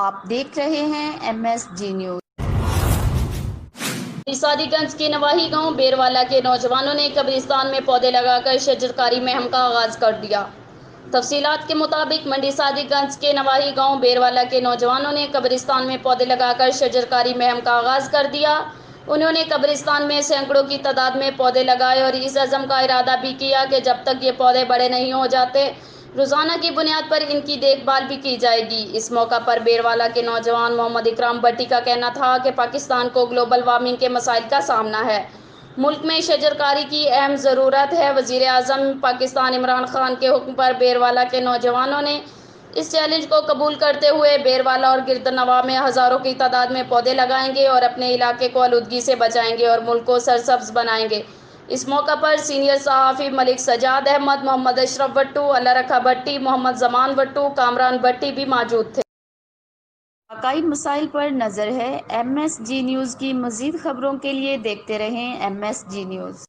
آپ دیکھ رہے ہیں MSG نیوز۔ سادی گنج کے نواحی گاؤں بیروالا کے نوجوانوں نے قبرستان میں پودے لگا کر شجرکاری مہم کا آغاز کر دیا۔ تفصیلات کے مطابق منڈی سادی گنج کے نواحی گاؤں بیروالا کے نوجوانوں نے قبرستان میں پودے لگا کر شجرکاری مہم کا آغاز کر دیا۔ انہوں نے قبرستان میں سینکڑوں کی تعداد میں پودے لگائے اور اس عزم کا ارادہ بھی کیا کہ جب تک یہ پودے بڑے نہیں ہو جاتے روزانہ کی بنیاد پر ان کی دیکھ بھال بھی کی جائے گی۔ اس موقع پر بیروالا کے نوجوان محمد اکرام بٹی کا کہنا تھا کہ پاکستان کو گلوبل وارمنگ کے مسائل کا سامنا ہے، ملک میں شجرکاری کی اہم ضرورت ہے۔ وزیر اعظم پاکستان عمران خان کے حکم پر بیروالا کے نوجوانوں نے اس چیلنج کو قبول کرتے ہوئے بیروالا اور گردنواں میں ہزاروں کی تعداد میں پودے لگائیں گے اور اپنے علاقے کو آلودگی سے بچائیں گے اور ملک کو سرسبز بنائیں گے۔ اس موقع پر سینئر صحافی ملک سجاد احمد، محمد اشرف بٹو، اللہ رکھا بٹی، محمد زمان بٹو، کامران بٹی بھی موجود تھے۔ عقائد مسائل پر نظر ہے۔ MSG نیوز کی مزید خبروں کے لیے دیکھتے رہیں MSG نیوز۔